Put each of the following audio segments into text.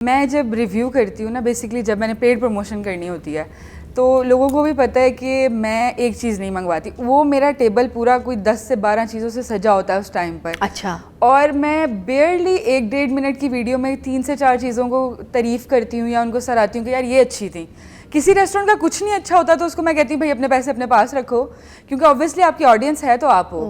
मैं जब रिव्यू करती हूँ ना, बेसिकली जब मैंने पेड प्रमोशन करनी होती है तो लोगों को भी पता है कि मैं एक चीज़ नहीं मंगवाती। वो मेरा टेबल पूरा कोई 10 से 12 चीज़ों से सजा होता है उस टाइम पर। अच्छा। और मैं बेयरली 1-1.5 मिनट की वीडियो में 3 से 4 चीज़ों को तारीफ़ करती हूँ या उनको सराहती हूँ कि यार ये अच्छी थी। किसी रेस्टोरेंट का कुछ नहीं अच्छा होता तो उसको मैं कहती हूँ भाई अपने पैसे अपने पास रखो, क्योंकि ऑब्वियसली आपकी ऑडियंस है तो आप हो।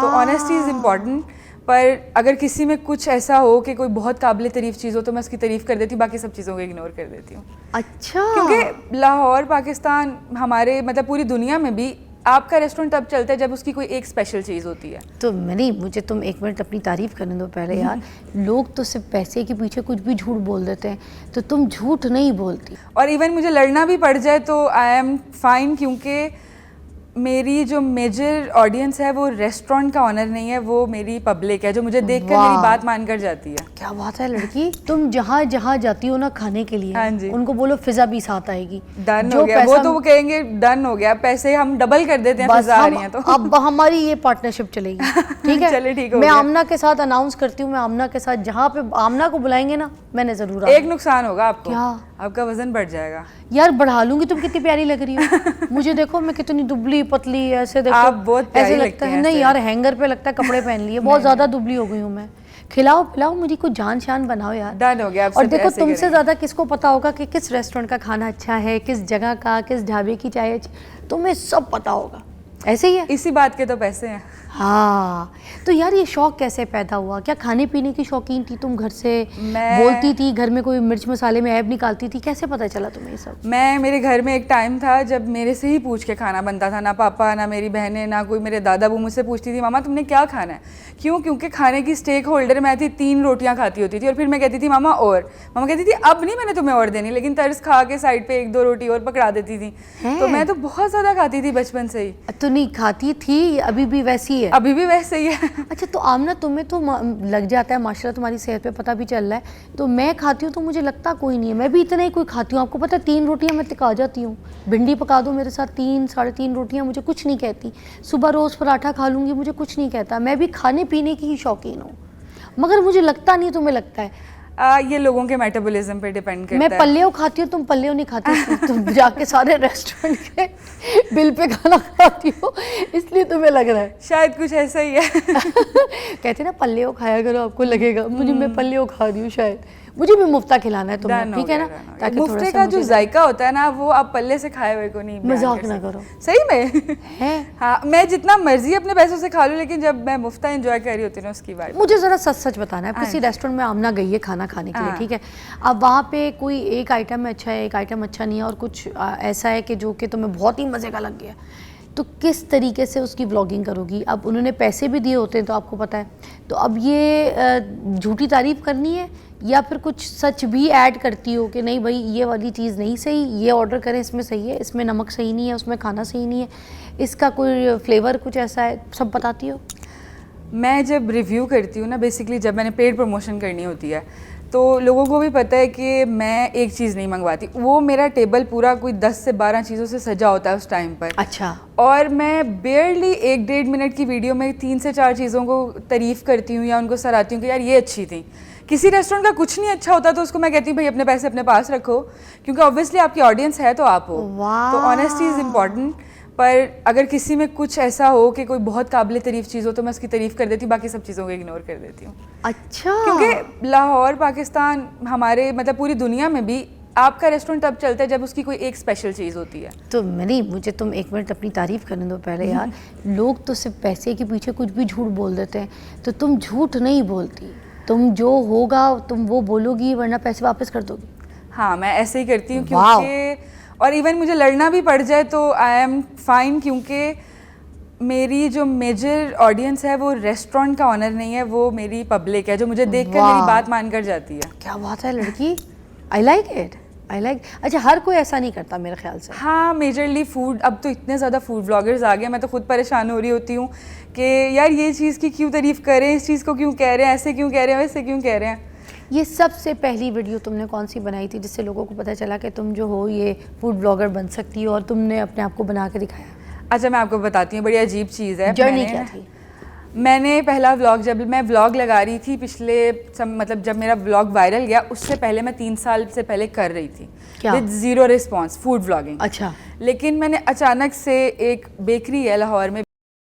तो ऑनेस्टी इज़ इम्पॉर्टेंट। पर अगर किसी में कुछ ऐसा हो कि कोई बहुत काबिल तारीफ़ चीज़ हो तो मैं उसकी तारीफ़ कर देती हूँ, बाकी सब चीज़ों को इग्नोर कर देती हूँ। अच्छा। क्योंकि लाहौर पाकिस्तान हमारे मतलब पूरी दुनिया में भी आपका रेस्टोरेंट तब चलता है जब उसकी कोई एक स्पेशल चीज़ होती है। तो नहीं, मुझे तुम 1 मिनट अपनी तारीफ़ करने दो पहले यार। लोग तो सिर्फ पैसे के पीछे कुछ भी झूठ बोल देते हैं, तो तुम झूठ नहीं बोलती। और इवन मुझे लड़ना भी पड़ जाए तो आई एम फाइन, क्योंकि मेरी जो मेजर ऑडियंस है वो रेस्टोरेंट का ऑनर नहीं है, वो मेरी पब्लिक है जो मुझे देखकर मेरी बात मानकर जाती है। क्या बात है लड़की। तुम जहाँ जहाँ जाती हो ना खाने के लिए, हाँ जी, उनको बोलो फिजा भी साथ आएगी। डन हो गया वो तो वो कहेंगे डन हो गया, पैसे हम डबल कर देते हैं फिजा आ रही हैं तो। अब हमारी ये पार्टनरशिप चलेगी, ठीक है। चले ठीक हो मैं गया। आमना के साथ अनाउंस करती हूँ, मैं आमना के साथ जहाँ पे आमना को बुलाएंगे ना मैंने जरूर एक नुकसान होगा आपको। क्या? आपका वजन बढ़ जाएगा। यार बढ़ा लूंगी, तुम कितनी प्यारी लग रही हो। मुझे देखो मैं कितनी दुबली पतली ऐसे देखो, आप बहुत प्यारी ऐसे लगती लगता हैं है नहीं ऐसे। यार हैंगर पे लगता है कपड़े पहन लिए, बहुत ज्यादा दुबली हो गई हूँ मैं। खिलाओ पिलाओ मुझे, कुछ जान शान बनाओ यार। डन हो गया। और देखो तुमसे ज्यादा किसको पता होगा कि किस रेस्टोरेंट का खाना अच्छा है, किस जगह का, किस ढाबे की चाय अच्छी, तुम्हें सब पता होगा। ऐसे ही है, इसी बात के तो पैसे हैं। हाँ। तो यार ये शौक कैसे पैदा हुआ? क्या खाने पीने की शौकीन थी तुम घर से? बोलती थी घर में कोई मिर्च मसाले में ऐब निकालती थी? कैसे पता चला तुम्हें ये सब? मेरे घर में एक टाइम था जब मेरे से ही पूछ के खाना बनता था। ना पापा, ना मेरी बहनें, ना कोई मेरे दादा वो मुझसे पूछती थी मामा तुमने क्या खाना है। क्यों? क्योंकि खाने की स्टेक होल्डर मैं थी, 3 रोटियां खाती होती थी और फिर मैं कहती थी मामा और। मामा कहती थी अब नहीं मैंने तुम्हें और देनी, लेकिन तरस खा के साइड पे 1-2 रोटी और पकड़ा देती थी। तो मैं तो बहुत ज़्यादा खाती थी बचपन से ही। तो नहीं खाती थी, अभी भी वैसी है? अभी भी वैसे ही है। अच्छा तो आमना तुम्हें तो लग जाता है माशाल्लाह, तुम्हारी सेहत पे पता भी चल रहा है। तो मैं खाती हूँ तो मुझे लगता कोई नहीं है, मैं भी इतना ही कोई खाती हूँ। आपको पता है 3 रोटियाँ मैं तिका जाती हूँ। भिंडी पका दो मेरे साथ 3-3.5 रोटियाँ, मुझे कुछ नहीं कहती। सुबह रोज़ पराठा खा लूँगी, मुझे कुछ नहीं कहता। मैं भी खाने पीने की ही शौकीन हूँ, मगर मुझे लगता नहीं तुम्हें लगता है। ये लोगों के मेटाबॉलिज्म पे डिपेंड करता है। मैं पल्लियों खाती हूँ, तुम पल्लियों नहीं खाती। तुम जाके सारे रेस्टोरेंट के बिल पे खाना खाती हो, इसलिए तुम्हें लग रहा है। शायद कुछ ऐसा ही है। कहते ना पल्लियों खाया करो आपको लगेगा, मुझे मैं पल्लियों खा रही हूँ, शायद मुझे भी मुफ्ता खिलाना है तुम्हें, ठीक है ना? ताकि मुफ्ते का जो जायका होता है ना वो आप पल्ले से खाए हुए को नहीं। मजाक ना करो सही में है। हाँ मैं जितना मर्जी अपने पैसों से खा लूँ, लेकिन जब मैं मुफ्ता एंजॉय कर रही होती हूँ उसकी बात। मुझे ज़रा सच सच बताना है, किसी रेस्टोरेंट में आमना गई है खाना खाने के लिए, ठीक है। अब वहाँ पे कोई एक आइटम अच्छा है, एक आइटम अच्छा नहीं है, और कुछ ऐसा है कि जो कि तुम्हें बहुत ही मज़े का लग गया, तो किस तरीके से उसकी व्लॉगिंग करोगी? अब उन्होंने पैसे भी दिए होते हैं तो आपको पता है, तो अब ये झूठी तारीफ़ करनी है या फिर कुछ सच भी ऐड करती हो कि नहीं भाई ये वाली चीज़ नहीं सही, ये ऑर्डर करें इसमें सही है, इसमें नमक सही नहीं है, उसमें खाना सही नहीं है, इसका कोई फ्लेवर कुछ ऐसा है, सब बताती हो? मैं जब रिव्यू करती हूँ ना, बेसिकली जब मैंने पेड प्रमोशन करनी होती है तो लोगों को भी पता है कि मैं एक चीज़ नहीं मंगवाती। वो मेरा टेबल पूरा कोई 10 से 12 चीज़ों से सजा होता है उस टाइम पर। अच्छा। और मैं बेयरली 1-1.5 मिनट की वीडियो में 3 से 4 चीज़ों को तारीफ़ करती हूँ या उनको सराहती हूँ कि यार ये अच्छी थी। किसी रेस्टोरेंट का कुछ नहीं अच्छा होता तो उसको मैं कहती हूँ भाई अपने पैसे अपने पास रखो, क्योंकि ऑब्वियसली आपकी ऑडियंस है तो आप हो। तो ऑनेस्टी इज़ इम्पॉर्टेंट। पर अगर किसी में कुछ ऐसा हो कि कोई बहुत काबिल तारीफ़ चीज़ हो तो मैं उसकी तारीफ़ कर देती हूँ, बाकी सब चीज़ों को इग्नोर कर देती हूँ। अच्छा। क्योंकि लाहौर पाकिस्तान हमारे मतलब पूरी दुनिया में भी आपका रेस्टोरेंट तब चलता है जब उसकी कोई एक स्पेशल चीज़ होती है। तो नहीं, मुझे तुम 1 मिनट अपनी तारीफ़ करने दो पहले यार। लोग तो सिर्फ पैसे के पीछे कुछ भी झूठ बोल देते हैं, तो तुम झूठ नहीं बोलती। तुम जो होगा तुम वो बोलोगी, वरना पैसे वापस कर दोगी। हाँ मैं ऐसे ही करती हूँ, क्योंकि और इवन मुझे लड़ना भी पड़ जाए तो आई एम फाइन, क्योंकि मेरी जो मेजर ऑडियंस है वो रेस्टोरेंट का ऑनर नहीं है, वो मेरी पब्लिक है जो मुझे देखकर मेरी बात मानकर जाती है। क्या बात है लड़की, I like it, I like. अच्छा हर कोई ऐसा नहीं करता मेरे ख्याल से। हाँ मेजरली फूड, अब तो इतने ज़्यादा फूड ब्लॉगर्स आ गए, मैं तो खुद परेशान हो रही होती हूँ कि यार ये चीज़ की क्यों तारीफ़ करें, इस चीज़ को क्यों कह रहे हैं, ऐसे क्यों कह रहे हैं, वैसे क्यों कह रहे हैं। ये सबसे पहली वीडियो तुमने कौन सी बनाई थी जिससे लोगों को पता चला कि तुम जो हो ये फूड ब्लॉगर बन सकती हो और तुमने अपने आप को बना के दिखाया? अच्छा मैं आपको बताती हूँ, बड़ी अजीब चीज़ है। जर्नी क्या थी? मैंने पहला व्लॉग, जब मैं व्लॉग लगा रही थी मतलब जब मेरा व्लॉग वायरल गया, उससे पहले मैं 3 साल से पहले कर रही थी विद 0 रिस्पॉन्स, फूड व्लॉगिंग। अच्छा। लेकिन मैंने अचानक से, एक बेकरी है लाहौर में,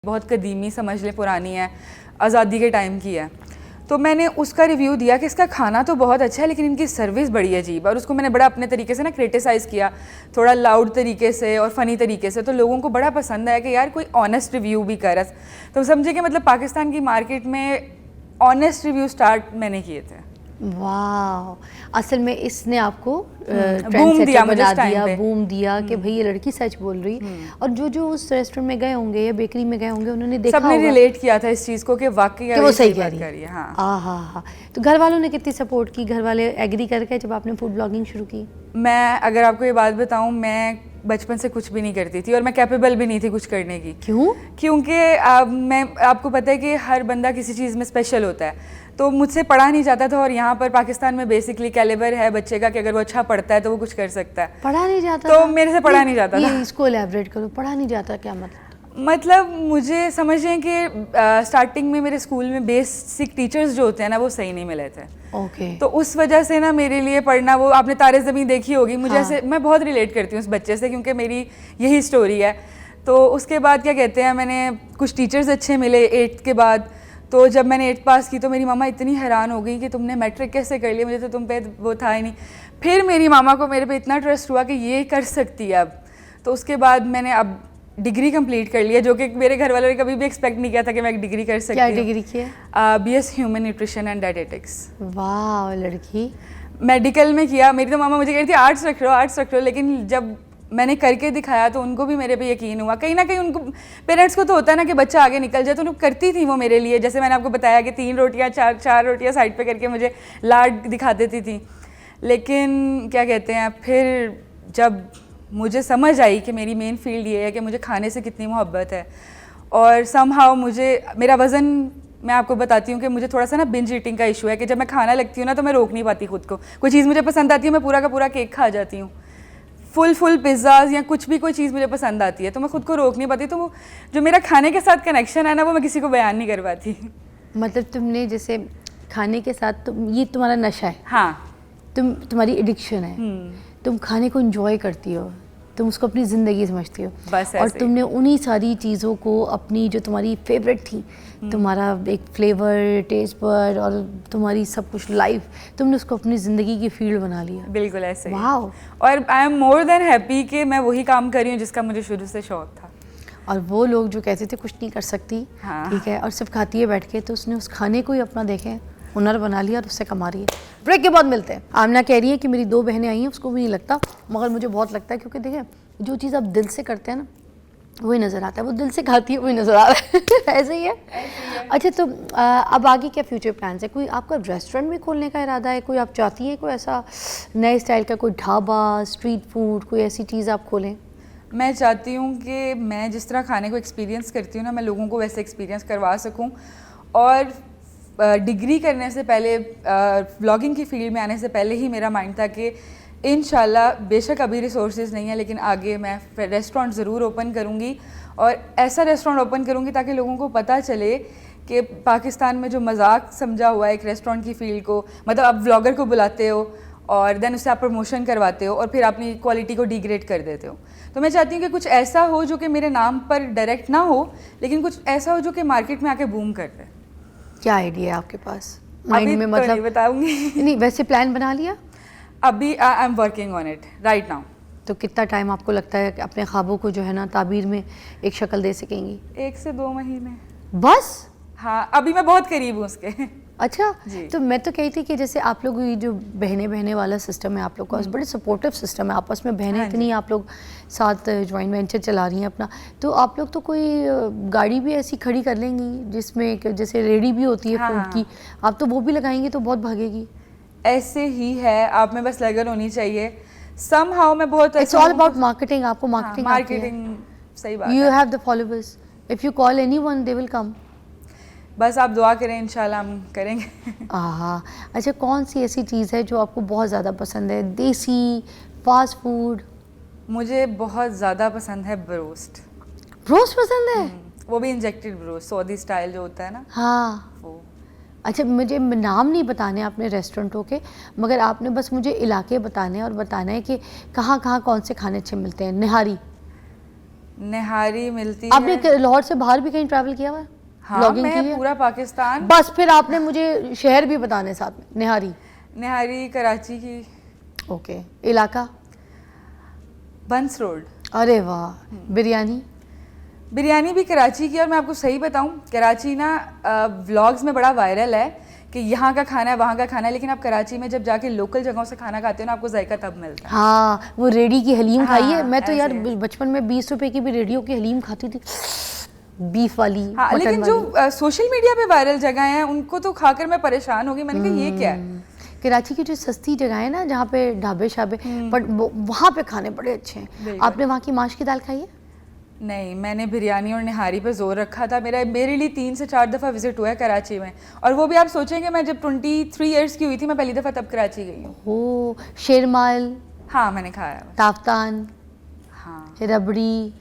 बहुत कदीमी समझ लें, पुरानी है, आज़ादी के टाइम की है, तो मैंने उसका रिव्यू दिया कि इसका खाना तो बहुत अच्छा है लेकिन इनकी सर्विस बड़ी अजीब है, और उसको मैंने बड़ा अपने तरीके से ना क्रिटिसाइज़ किया, थोड़ा लाउड तरीके से और फ़नी तरीके से, तो लोगों को बड़ा पसंद आया कि यार कोई ऑनेस्ट रिव्यू भी कर। तो समझे कि मतलब पाकिस्तान की मार्केट में ऑनेस्ट रिव्यू स्टार्ट मैंने किए थे। वाह, असल में इसने आपको बूम दिया, मुझे बना इस time दिया, पे। बूम दिया कि भाई ये लड़की सच बोल रही। और जो उस रेस्टोरेंट में गए होंगे या बेकरी में गए होंगे, उन्होंने देखा सबने होगा रिलेट किया था इस चीज़ को कि वाकई कि वो सही कह बात रही है। हाँ। हाँ। तो घर वालों ने कितनी सपोर्ट की? घर वाले एग्री करके जब आपने फूड ब्लॉगिंग शुरू की? मैं अगर आपको ये बात बताऊं, मैं बचपन से कुछ भी नहीं करती थी और मैं कैपेबल भी नहीं थी कुछ करने की। क्यों? क्योंकि मैं आपको पता है कि हर बंदा किसी चीज़ में स्पेशल होता है, तो मुझसे पढ़ा नहीं जाता था। और यहाँ पर पाकिस्तान में बेसिकली कैलिबर है बच्चे का कि अगर वो अच्छा पढ़ता है तो वो कुछ कर सकता है। पढ़ा नहीं जाता तो था? मेरे से पढ़ा नहीं जाता था। इसको एलैबोरेट करो, पढ़ा नहीं जाता क्या मतलब मुझे समझें कि स्टार्टिंग में मेरे स्कूल में बेसिक टीचर्स जो होते हैं ना, वो सही नहीं मिले थे। ओके। तो उस वजह से ना मेरे लिए पढ़ना, वो आपने तारे ज़मीन देखी होगी, मुझे हाँ। ऐसे, मैं बहुत रिलेट करती हूँ उस बच्चे से, क्योंकि मेरी यही स्टोरी है। तो उसके बाद क्या कहते हैं, मैंने कुछ टीचर्स अच्छे मिले 8th के बाद। तो जब मैंने 8th पास की तो मेरी मामा इतनी हैरान हो गई कि तुमने मैट्रिक कैसे कर लिया, मुझे तो तुम पे वो था ही नहीं। फिर मेरी मामा को मेरे पे इतना ट्रस्ट हुआ कि ये कर सकती है अब। तो उसके बाद मैंने अब डिग्री कंप्लीट कर लिया, जो कि मेरे घर वालों ने कभी भी एक्सपेक्ट नहीं किया था कि मैं एक डिग्री कर सकती हूँ। क्या डिग्री की है? BS human nutrition and dietetics. वाह लड़की। मेडिकल में किया। मेरी तो मामा मुझे कह रही थी आर्ट्स रख लो, आर्ट्स रख लो, लेकिन जब मैंने करके दिखाया तो उनको भी मेरे पे यकीन हुआ। कहीं ना कहीं उनको, पेरेंट्स को तो होता है ना कि बच्चा आगे निकल जाए, तो उनको करती थी वो मेरे लिए। जैसे मैंने आपको बताया कि 3 रोटियाँ 4 रोटियाँ साइड पे करके मुझे लाड दिखा देती थी। लेकिन क्या कहते हैं, फिर जब मुझे समझ आई कि मेरी मेन फील्ड ये है कि मुझे खाने से कितनी मोहब्बत है, और समहाउ मुझे मेरा वज़न, मैं आपको बताती हूँ कि मुझे थोड़ा सा ना बिंज ईटिंग का इशू है कि जब मैं खाना लगती हूँ ना तो मैं रोक नहीं पाती खुद को। कोई चीज़ मुझे पसंद आती है, मैं पूरा का पूरा केक खा जाती हूँ, फुल पिज़्ज़ाज़ या कुछ भी, कोई चीज़ मुझे पसंद आती है तो मैं खुद को रोक नहीं पाती। तो वो जो मेरा खाने के साथ कनेक्शन है ना, वो मैं किसी को बयान नहीं कर पाती। मतलब तुमने जैसे खाने के साथ ये तुम्हारा नशा है? हाँ। तुम्हारी एडिक्शन है। तुम खाने को एंजॉय करती हो, तुम उसको अपनी ज़िंदगी समझती हो। बस और ऐसे तुमने उन्हीं सारी चीज़ों को अपनी, जो तुम्हारी फेवरेट थी, तुम्हारा एक फ्लेवर, टेस्ट बड और तुम्हारी सब कुछ लाइफ, तुमने उसको अपनी ज़िंदगी की फील्ड बना लिया। बिल्कुल ऐसे ही। वाओ। और I am more than happy कि मैं वही काम कर रही हूँ जिसका मुझे शुरू से शौक था। और वो लोग जो कहते थे कुछ नहीं कर सकती, हाँ। ठीक है, और सिर्फ खाती है बैठ के, तो उसने उस खाने को ही अपना देखें हुनर बना लिया और उससे कमा रही है। ब्रेक के बाद मिलते हैं। आमना कह रही है कि मेरी 2 बहनें आई हैं, उसको भी नहीं लगता, मगर मुझे बहुत लगता है, क्योंकि देखें जो चीज़ आप दिल से करते हैं ना वही नज़र आता है, वो दिल से खाती है वही नज़र आ रहा है। ऐसे ही है। अच्छा, तो अब आगे क्या फ्यूचर प्लान्स है? कोई आपका रेस्टोरेंट भी खोलने का इरादा है? कोई आप चाहती हैं कोई ऐसा नए स्टाइल का कोई ढाबा, स्ट्रीट फूड, कोई ऐसी चीज़ आप खोलें? मैं चाहती हूँ कि मैं जिस तरह खाने को एक्सपीरियंस करती हूँ ना, मैं लोगों को वैसे एक्सपीरियंस करवा सकूँ। और डिग्री करने से पहले, व्लॉगिंग की फील्ड में आने से पहले ही मेरा माइंड था कि इंशाल्लाह, बेशक अभी रिसोर्सेज नहीं है लेकिन आगे मैं रेस्टोरेंट ज़रूर ओपन करूँगी, और ऐसा रेस्टोरेंट ओपन करूँगी ताकि लोगों को पता चले कि पाकिस्तान में जो मजाक समझा हुआ है एक रेस्टोरेंट की फील्ड को, मतलब आप व्लॉगर को बुलाते हो और देन उससे आप प्रमोशन करवाते हो और फिर अपनी क्वालिटी को डिग्रेड कर देते हो। तो मैं चाहती हूँ कि कुछ ऐसा हो जो कि मेरे नाम पर डायरेक्ट ना हो, लेकिन कुछ ऐसा हो जो कि मार्केट में आके बूम कर दे। क्या आइडिया है आपके पास अभी माइंड में? तो मतलब नहीं बताऊंगी। नहीं, वैसे प्लान बना लिया? अभी I am working on it right now. तो कितना टाइम आपको लगता है कि अपने ख्वाबों को जो है ना ताबीर में एक शक्ल दे सकेंगी? 1 से 2 महीने बस? हाँ, अभी मैं बहुत करीब हूँ उसके। अच्छा। जी। तो मैं तो कही थी कि जैसे आप लोग ये जो बहने वाला सिस्टम है आप लोग का, बड़े सपोर्टिव सिस्टम है आपस में, बहनें हाँ इतनी, आप लोग साथ जॉइंट वेंचर चला रही हैं अपना, तो आप लोग तो कोई गाड़ी भी ऐसी खड़ी कर लेंगी जिसमें जैसे रेडी भी होती है फूड की, आप तो वो भी लगाएंगी तो बहुत भागेगी। ऐसे ही है, आप में बस लगन होनी चाहिए। समहाउ मैं बहुत, इट्स ऑल अबाउट मार्केटिंग। आपको मार्केटिंग सही बात यू है। Have the followers, if you call anyone they will come. बस आप दुआ करें, इंशाल्लाह हम करेंगे। हाँ। अच्छा, कौन सी ऐसी चीज़ है जो आपको बहुत ज़्यादा पसंद है? देसी, फास्ट फूड? मुझे बहुत ज़्यादा पसंद है ब्रोस्ट। रोस्ट पसंद है? वो भी इंजेक्टेड ब्रो, सऊदी स्टाइल जो होता है ना हाँ। वो। अच्छा, मुझे नाम नहीं बताने आपने रेस्टोरेंटों के, मगर आपने बस मुझे इलाके बताने और बताना है कि कहाँ कहाँ कौन से खाने अच्छे मिलते हैं। निहारी मिलती आपने है। लाहौर से बाहर भी कहीं ट्रैवल किया हुआ है? हाँ, ब्लॉगिंग मैं की है? पूरा पाकिस्तान। बस फिर आपने मुझे शहर भी बताने साथ में। निहारी कराची की। ओके, इलाका? बंस रोड। अरे वाह। बिरयानी? बिरयानी भी कराची की, और मैं आपको सही बताऊं, कराची ना व्लॉग्स में बड़ा वायरल है कि यहाँ का खाना है, वहाँ का खाना है, लेकिन आप कराची में जब जाके लोकल जगहों से खाना खाते हो ना, आपको जायका तब मिलता है। हाँ, वो रेडी की हलीम हाँ, खाई है? मैं तो यार ऐसे। बचपन में 20 रुपए की भी रेडियो की हलीम खाती थी, बीफ वाली, हाँ, मटन लेकिन वाली। जो सोशल मीडिया पे वायरल जगह हैं उनको तो खाकर मैं परेशान हो गई। मैंने कहा ये क्या है। कराची की जो सस्ती जगह है ना, जहाँ पे ढाबे शाबे, पर वहाँ पे खाने बड़े अच्छे हैं। बिल्कुल। आपने वहाँ की माश की दाल खाई है? नहीं, मैंने बिरयानी और निहारी पे जोर रखा था। मेरे लिए 3 से 4 दफ़ा विजिट हुआ है कराची में, और वो भी आप सोचेंगे मैं जब 23 इयर्स की हुई थी, मैं पहली दफ़ा तब कराची गई हूँ। ओ, शेरमाल? हाँ, मैंने खाया है। ताफ्तान? हाँ, रबड़ी?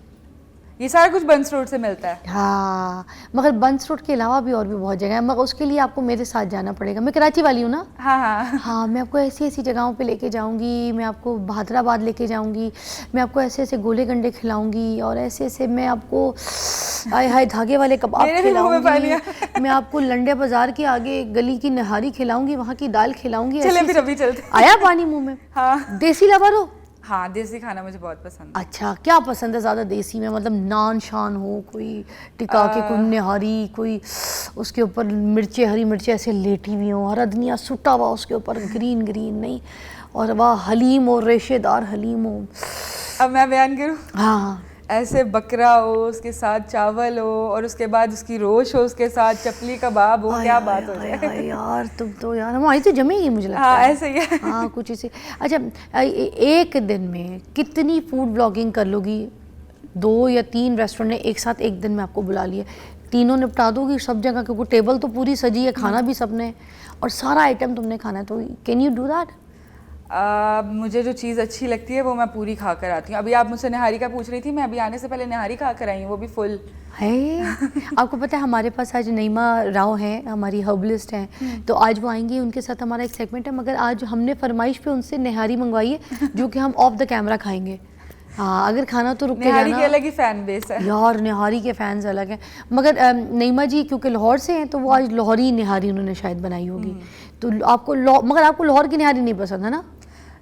ये सारा कुछ बंस रोड से मिलता है। हाँ, मगर बंस रोड के अलावा भी और भी बहुत जगह है, मगर उसके लिए आपको मेरे साथ जाना पड़ेगा। मैं कराची वाली हूँ ना। हाँ हाँ। हाँ, मैं आपको ऐसी ऐसी जगहों पे लेके जाऊंगी, मैं आपको बहादराबाद लेके जाऊंगी, मैं आपको ऐसे ऐसे गोले गंडे खिलाऊंगी, और ऐसे ऐसे मैं आपको आय हाय धागे वाले कबाब मेरे भी मुंह में पानी खिलाऊंगी, मैं आपको लंडे बाजार के आगे गली की निहारी खिलाऊंगी, वहाँ की दाल खिलाऊंगी। चले ऐसे फिर अभी चलते हैं। आया पानी मुंह में? हाँ देसी लवर हो? हाँ, देसी खाना मुझे बहुत पसंद है। अच्छा, क्या पसंद है ज़्यादा देसी में? मतलब नान शान हो, कोई टिका के, कोई निहारी, कोई उसके ऊपर मिर्चे, हरी मिर्चे ऐसे लेटी हुई हो, हरा धनिया सुटा हुआ उसके ऊपर, ग्रीन ग्रीन नहीं, और वाह हलीम हो, रेशेदार हलीम हो। अब मैं बयान करूँ? हाँ, ऐसे बकरा हो, उसके साथ चावल हो, और उसके बाद उसकी रोश हो, उसके साथ चपली कबाब हो, क्या बात हो जाए। यार तुम तो यार हमारी तो जमेगी मुझे लगता हाँ, है। ऐसे ही है। हाँ, कुछ इसे। अच्छा, एक दिन में कितनी फूड ब्लॉगिंग कर लोगी? 2 या 3 रेस्टोरेंट ने एक साथ एक दिन में आपको बुला लिया, तीनों निपटा दोगी सब जगह? क्योंकि टेबल तो पूरी सजी है, खाना भी सबने, और सारा आइटम तुमने खाना है, तो कैन यू डू दैट? मुझे जो चीज़ अच्छी लगती है वो मैं पूरी खा कर आती हूँ। अभी आप मुझसे निहारी का पूछ रही थी, मैं अभी आने से पहले निहारी खा कर आई हूँ, वो भी फुल है। आपको पता है हमारे पास आज नईमा राव हैं, हमारी हर्बलिस्ट हैं, तो आज वो आएंगी, उनके साथ हमारा एक सेगमेंट है, मगर आज हमने फरमाइश पे उनसे निहारी मंगवाई है, जो कि हम ऑफ द कैमरा खाएंगे। हाँ, अगर खाना तो रुक के निहारी जाना। की अलग ही फैन बेस है यार, निहारी के फैंस अलग हैं, मगर नईमा जी क्योंकि लाहौर से हैं, तो वो आज लाहौरी निहारी उन्होंने शायद बनाई होगी। तो आपको मगर आपको लाहौर की निहारी नहीं पसंद है ना?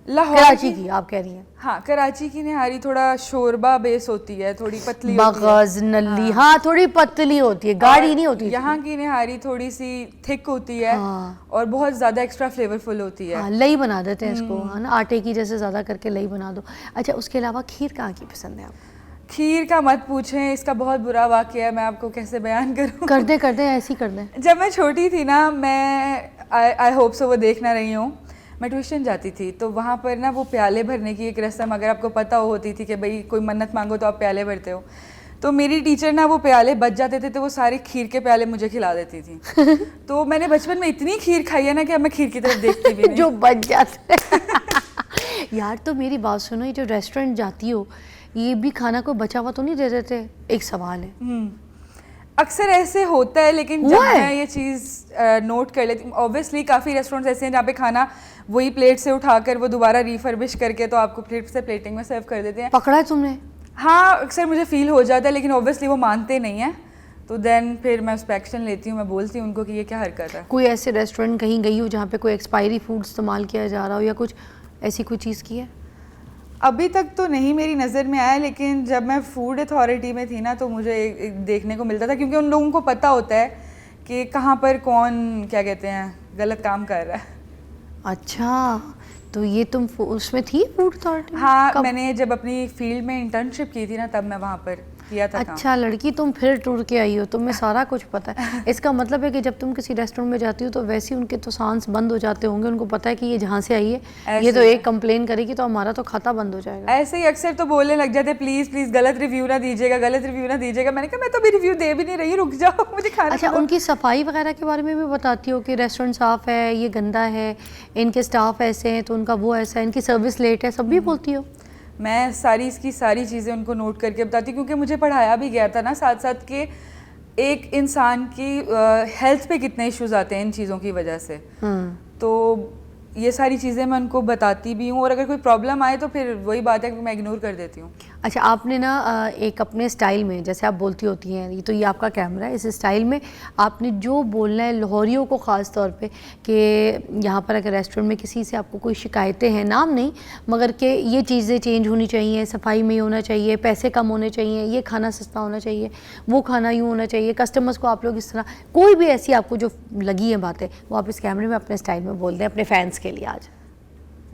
लाहौर कराची की आप कह रही हैं? हाँ, कराची की निहारी थोड़ा शोरबा बेस होती है, थोड़ी पतली होती है। बगज नली, हाँ थोड़ी पतली होती है, गाढ़ी नहीं होती। यहाँ की निहारी थोड़ी सी थिक होती है, हाँ। और बहुत ज़्यादा एक्स्ट्रा फ्लेवरफुल होती है। हाँ, लई बना देते हैं इसको, है ना, आटे की जैसे ज़्यादा करके लई बना दो। अच्छा, उसके अलावा खीर कहाँ की पसंद है आपको? खीर का मत पूछें, इसका बहुत बुरा वाक़या है, मैं आपको कैसे बयान करूँ। कर दे ऐसे ही कर दे। जब मैं छोटी थी ना, मैं आई होप सो वो देख ना रही हूँ, मैं ट्यूशन जाती थी, तो वहाँ पर ना वो प्याले भरने की एक रस्म, अगर आपको पता होती थी कि भाई कोई मन्नत मांगो तो आप प्याले भरते हो, तो मेरी टीचर ना वो प्याले बच जाते थे, तो वो सारे खीर के प्याले मुझे खिला देती थी। तो मैंने बचपन में इतनी खीर खाई है ना कि अब मैं खीर की तरफ देखती भी नहीं। जो बच जाते यार, तो मेरी बात सुनो, ये जो रेस्टोरेंट जाती हो, ये भी खाना को बचा हुआ तो नहीं दे देते? एक सवाल है। अक्सर ऐसे होता है, लेकिन जब मैं ये चीज़ नोट कर लेती हूँ, ऑब्वियसली काफ़ी रेस्टोरेंट्स ऐसे हैं जहाँ पे खाना वही प्लेट से उठाकर वो दोबारा रिफर्बिश करके तो आपको प्लेट से प्लेटिंग में सर्व कर देते हैं। पकड़ा है तुमने? हाँ, अक्सर मुझे फील हो जाता है, लेकिन ऑब्वियसली वो मानते नहीं हैं, तो देन फिर मैं उस पर एक्शन लेती हूँ, मैं बोलती हूँ उनको कि ये क्या हरकत है। कोई ऐसे रेस्टोरेंट कहीं गई हो जहाँ पे कोई एक्सपायरी फूड इस्तेमाल किया जा रहा हो, या कुछ ऐसी कोई चीज़ की है? अभी तक तो नहीं मेरी नज़र में आया, लेकिन जब मैं फूड अथॉरिटी में थी ना, तो मुझे देखने को मिलता था, क्योंकि उन लोगों को पता होता है कि कहाँ पर कौन क्या कहते हैं गलत काम कर रहा है। अच्छा, तो ये तुम उसमें थी फूड अथॉरिटी? हाँ, मैंने जब अपनी फील्ड में इंटर्नशिप की थी ना, तब मैं वहाँ पर किया था। अच्छा लड़की, तुम फिर टूर के आई हो, तुम्हें सारा कुछ पता है। इसका मतलब है कि जब तुम किसी रेस्टोरेंट में जाती हो तो वैसे ही उनके तो सांस बंद हो जाते होंगे, उनको पता है कि ये जहाँ से आई है, ये तो एक कंप्लेन करेगी तो हमारा तो खाता बंद हो जाएगा। ऐसे ही अक्सर तो बोलने लग जाते, प्लीज प्लीज गलत रिव्यू ना दीजिएगा, गलत रिव्यू ना दीजिएगा। मैंने कहा मैं तो अभी रिव्यू दे भी नहीं रही, रुक जाओ, मुझे खाना। अच्छा, उनकी सफाई वगैरह के बारे में भी बताती हो कि रेस्टोरेंट साफ है, ये गंदा है, इनके स्टाफ ऐसे हैं तो उनका वो ऐसा है, इनकी सर्विस लेट है, सब भी बोलती हो? मैं सारी चीज़ें उनको नोट करके बताती हूँ, क्योंकि मुझे पढ़ाया भी गया था ना साथ साथ के एक इंसान की हेल्थ पे कितने इश्यूज आते हैं इन चीज़ों की वजह से। तो ये सारी चीज़ें मैं उनको बताती भी हूँ, और अगर कोई प्रॉब्लम आए तो फिर वही बात है कि मैं इग्नोर कर देती हूँ। अच्छा, आपने ना एक अपने स्टाइल में, जैसे आप बोलती होती हैं, ये तो ये आपका कैमरा है, इस स्टाइल में आपने जो बोलना है लाहौरियों को ख़ास तौर पे, कि यहाँ पर अगर रेस्टोरेंट में किसी से आपको कोई शिकायतें हैं, नाम नहीं मगर कि ये चीज़ें चेंज होनी चाहिए, सफाई में होना चाहिए, पैसे कम होने चाहिए, ये खाना सस्ता होना चाहिए, वो खाना यूँ होना चाहिए, कस्टमर्स को आप लोग इस तरह, कोई भी ऐसी आपको जो लगी है बातें, वो आप इस कैमरे में अपने स्टाइल में बोल दें अपने फैंस के लिए आज।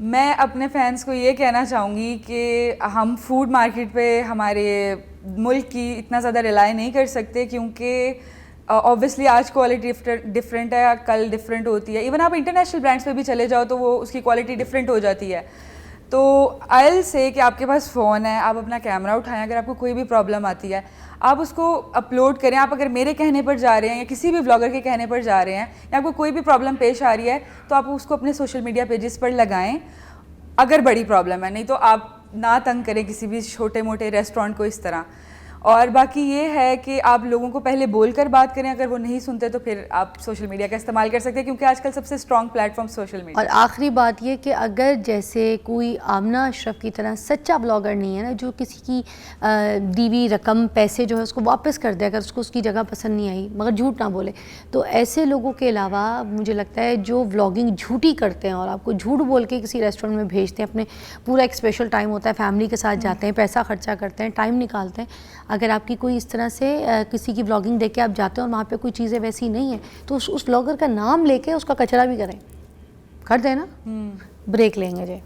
मैं अपने फैंस को ये कहना चाहूँगी कि हम फूड मार्केट पे हमारे मुल्क की इतना ज़्यादा रिलाई नहीं कर सकते, क्योंकि ऑब्वियसली आज क्वालिटी डिफरेंट है, कल डिफरेंट होती है। इवन आप इंटरनेशनल ब्रांड्स पे भी चले जाओ तो वो उसकी क्वालिटी डिफरेंट हो जाती है। तो आई से कि आपके पास फ़ोन है, आप अपना कैमरा उठाएं, अगर आपको कोई भी प्रॉब्लम आती है आप उसको अपलोड करें। आप अगर मेरे कहने पर जा रहे हैं या किसी भी व्लॉगर के कहने पर जा रहे हैं, या आपको कोई भी प्रॉब्लम पेश आ रही है, तो आप उसको अपने सोशल मीडिया पेजेस पर लगाएं अगर बड़ी प्रॉब्लम है। नहीं तो आप ना तंग करें किसी भी छोटे मोटे रेस्टोरेंट को इस तरह। और बाकी ये है कि आप लोगों को पहले बोलकर बात करें, अगर वो नहीं सुनते तो फिर आप सोशल मीडिया का इस्तेमाल कर सकते हैं, क्योंकि आजकल सबसे स्ट्रॉन्ग प्लेटफॉर्म सोशल मीडिया। और आखिरी बात ये कि अगर जैसे कोई आमना अशरफ की तरह सच्चा ब्लॉगर नहीं है ना, जो किसी की दी हुई रकम पैसे जो है उसको वापस कर दे, अगर उसको उसकी जगह पसंद नहीं आई मगर झूठ ना बोले, तो ऐसे लोगों के अलावा मुझे लगता है जो व्लॉगिंग झूठी करते हैं और आपको झूठ बोल के किसी रेस्टोरेंट में भेजते हैं, अपने पूरा एक स्पेशल टाइम होता है, फैमिली के साथ जाते हैं, पैसा खर्चा करते हैं, टाइम निकालते हैं, अगर आपकी कोई इस तरह से किसी की व्लॉगिंग देख के आप जाते हैं और वहाँ पे कोई चीज़ें वैसी नहीं है, तो उस व्लॉगर का नाम लेके उसका कचरा भी करें, कर देना। ब्रेक लेंगे जी।